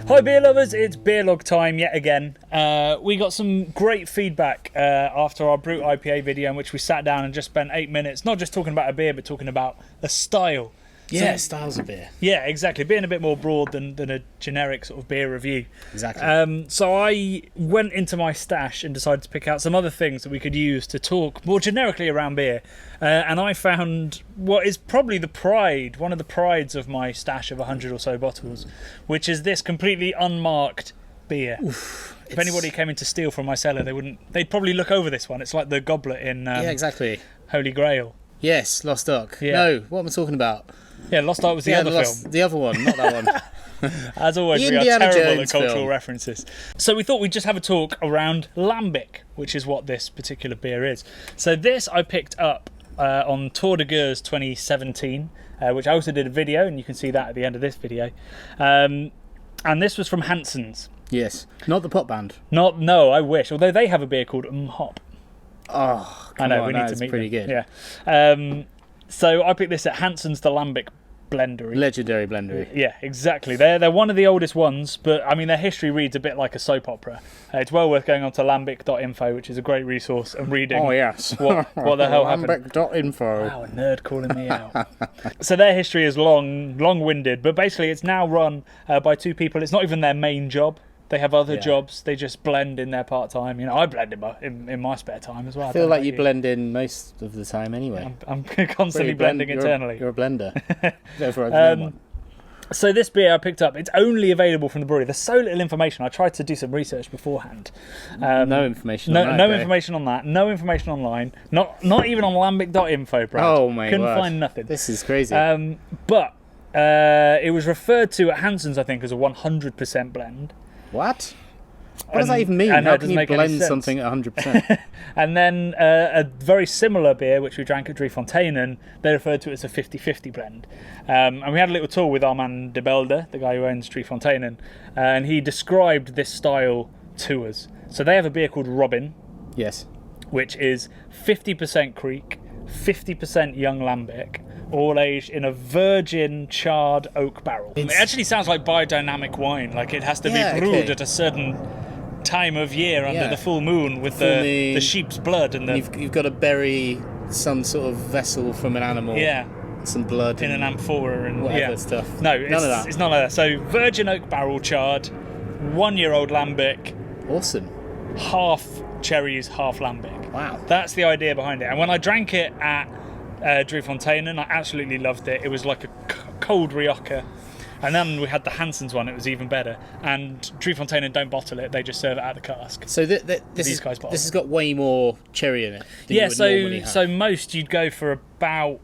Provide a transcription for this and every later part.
Hi beer lovers, it's beer log time yet again. We got some great feedback after our Brute IPA video in which we sat down and just spent 8 minutes not just talking about a beer but talking about a style. Yeah, styles of beer. Yeah, exactly. Being a bit more broad than a generic sort of beer review. Exactly. So I went into my stash and decided to pick out some other things that we could use to talk more generically around beer. And I found what is probably one of the prides of my stash of 100 or so bottles, which is this completely unmarked beer. Oof, if anybody came in to steal from my cellar, they'd probably look over this one. It's like the goblet in yeah, exactly. Holy Grail. Yes, Lost Ark. Yeah. No, what am I talking about? Yeah, Lost Ark was the other film. The other one, not that one. As always, The we are Indiana terrible Jones at cultural film. references. So we thought we'd just have a talk around lambic, which is what this particular beer is. So this I picked up on Tour de Gueuse 2017, which I also did a video, and you can see that at the end of this video. And this was from Hanssens. Yes, not the pop band. No, I wish. Although they have a beer called Hop. Oh, I know, on, we need to meet pretty them. good. Yeah. So I picked this at Hanssens the Lambic Blendery. Legendary blendery. Yeah, exactly. They're one of the oldest ones, but I mean their history reads a bit like a soap opera. It's well worth going on to lambic.info, which is a great resource, and reading. Oh yes. What the hell happened? Lambic.info. Wow, a nerd calling me out. So their history is long-winded, but basically it's now run by two people. It's not even their main job. They have other jobs. They just blend in their part-time. You know, I blend in my spare time as well. I feel like you blend in most of the time anyway. I'm constantly blending internally. You're a blender. Therefore, I know one. So this beer I picked up, it's only available from the brewery. There's so little information. I tried to do some research beforehand. No information on that. No information on that. No information online. Not even on lambic.info, Brad. Oh my Couldn't word. find nothing. This is crazy. But it was referred to at Hanssens, I think, as a 100% blend. What? What does that even mean? How can you blend something at 100%? And then a very similar beer, which we drank at Driefonteinen, they referred to it as a 50-50 blend. And we had a little tour with Armand de Belde, the guy who owns Driefonteinen, and he described this style to us. So they have a beer called Robin. Yes. Which is 50% Creek, 50% Young Lambic, all aged in a virgin charred oak barrel. It actually sounds like biodynamic wine, like it has to be brewed at a certain time of year under the full moon with the sheep's blood. And you've got to bury some sort of vessel from an animal. Yeah. Some blood. In an amphora and whatever stuff. No, none of that. It's none of that. So virgin oak barrel charred, 1-year-old Lambic. Awesome. Half cherries, half Lambic. Wow. That's the idea behind it. And when I drank it at Driefonteinen, I absolutely loved it. It was like a cold Rioja. And then we had the Hanssens one, it was even better. And Driefonteinen don't bottle it, they just serve it out of the cask. So this has got way more cherry in it than you would normally have. So most you'd go for about,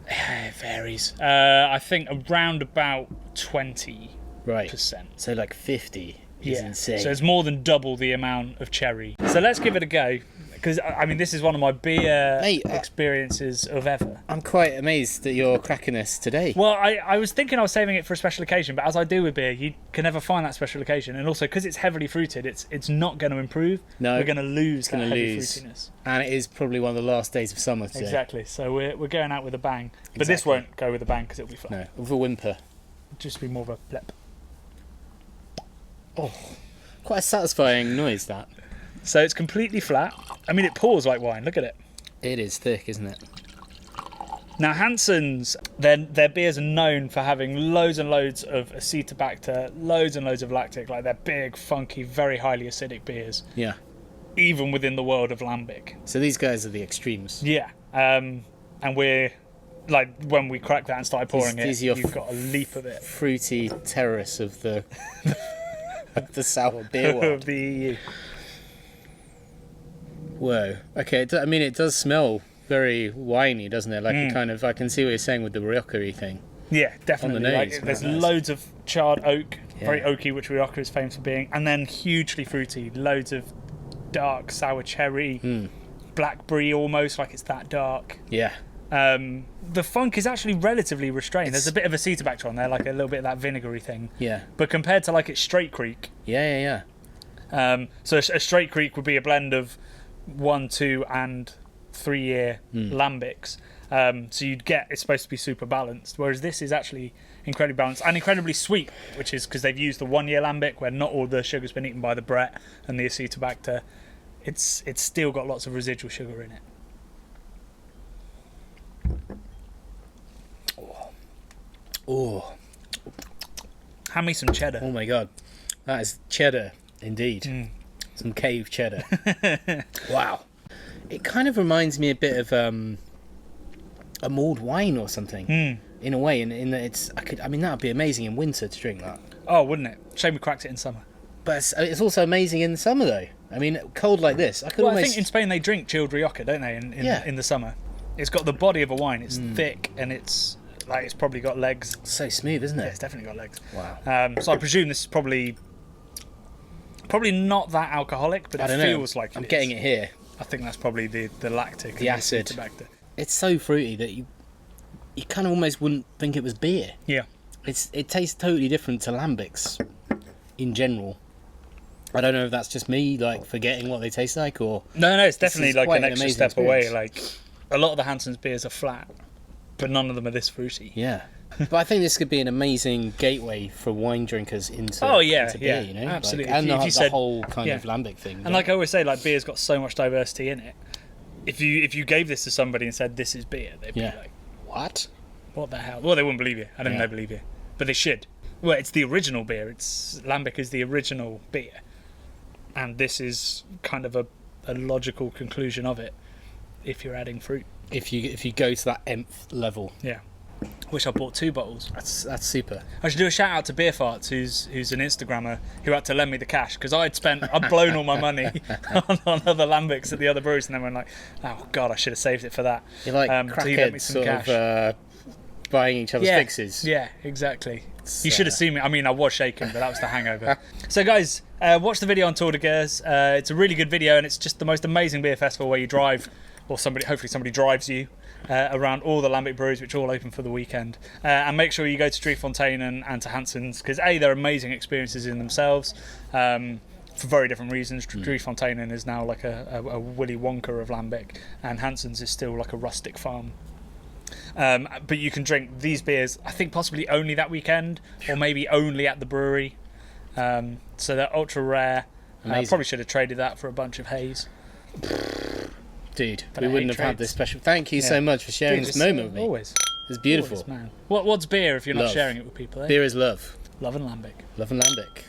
it varies, I think around about 20%. Right. So like 50 is insane. So it's more than double the amount of cherry. So let's give it a go. Because, I mean, this is one of my beer experiences of ever. I'm quite amazed that you're cracking this today. Well, I was thinking I was saving it for a special occasion, but as I do with beer, you can never find that special occasion. And also, because it's heavily fruited, it's not going to improve. No. We're going to lose that heavy fruitiness. And it is probably one of the last days of summer today. Exactly. So we're going out with a bang. But this won't go with a bang because it'll be fun. No, with a whimper. It'll just be more of a plep. Oh, quite a satisfying noise, that. So it's completely flat. I mean, it pours like wine. Look at it. It is thick, isn't it? Now, Hanssens, their beers are known for having loads and loads of acetobacter, loads and loads of lactic. Like, they're big, funky, very highly acidic beers. Yeah. Even within the world of Lambic. So these guys are the extremes. Yeah. And we're, like, when we cracked that and started pouring you've got a leap of it. Fruity terrorists of the the sour beer world. Of the EU. Whoa. Okay, I mean, it does smell very winey, doesn't it? Like a kind of, I can see what you're saying with the Rioja-y thing. Yeah, definitely. On the nose, like, there's loads of charred oak, very oaky, which Rioja is famous for being, and then hugely fruity, loads of dark sour cherry, blackberry almost, like it's that dark. Yeah. The funk is actually relatively restrained. There's a bit of acetobacter on there, like a little bit of that vinegary thing. Yeah. But compared to like its straight creek. Yeah. So a straight creek would be a blend of 1, 2 and 3 year lambics. So it's supposed to be super balanced, whereas this is actually incredibly balanced and incredibly sweet, which is because they've used the 1 year lambic where not all the sugar's been eaten by the Brett and the acetobacter. It's still got lots of residual sugar in it. Oh, Hand me some cheddar. oh my god, that is cheddar indeed. Some cave cheddar. Wow, it kind of reminds me a bit of a mulled wine or something in a way. In that that would be amazing in winter to drink that. Oh, wouldn't it? Shame we cracked it in summer. But it's also amazing in the summer though. I mean, cold like this, I think in Spain they drink chilled rioja, don't they? In the summer, it's got the body of a wine. It's thick and it's probably got legs. So smooth, isn't it? Yeah, it's definitely got legs. Wow. So I presume this is probably not that alcoholic, but it feels like I'm getting it here. I think that's probably the lactic, the acid. Acetobacter. It's so fruity that you kind of almost wouldn't think it was beer. Yeah. It tastes totally different to lambics in general. I don't know if that's just me forgetting what they taste like, or no, it's definitely like an extra step experience. away. Like a lot of the Hanssens beers are flat, but none of them are this fruity. Yeah. But I think this could be an amazing gateway for wine drinkers into beer, you know? Absolutely. And the whole kind of lambic thing. And like I always say, beer's got so much diversity in it. If you gave this to somebody and said this is beer, they'd be like, what? What the hell? Well, they wouldn't believe you. I don't think they believe you. But they should. Well, it's the original beer. Lambic is the original beer. And this is kind of a logical conclusion of it if you're adding fruit. If you go to that nth level. Yeah. Wish I bought 2 bottles. That's super. I should do a shout out to Beer Farts, who's an Instagrammer who had to lend me the cash because I'd blown all my money on other lambics at the other breweries, and then went like, oh god, I should have saved it for that. You're like crackheads sort of buying each other's fixes. Yeah, exactly. You should have seen me. I mean, I was shaking, but that was the hangover. So guys, watch the video on Tour de Guers. It's a really good video, and it's just the most amazing beer festival where you drive, or hopefully somebody drives you around all the lambic breweries, which are all open for the weekend. And make sure you go to Driefontein and to Hanssens, because they're amazing experiences in themselves. For very different reasons. Driefontein is now like a Willy Wonka of lambic, and Hanssens is still like a rustic farm. But you can drink these beers, I think possibly only that weekend, or maybe only at the brewery. So they're ultra rare. Probably should have traded that for a bunch of haze. Dude, we wouldn't have had this special. Thank you so much for sharing this moment with me. Always. It's beautiful. Always, man. What's beer if you're not sharing it with people? Eh? Beer is love. Love and lambic. Love and lambic.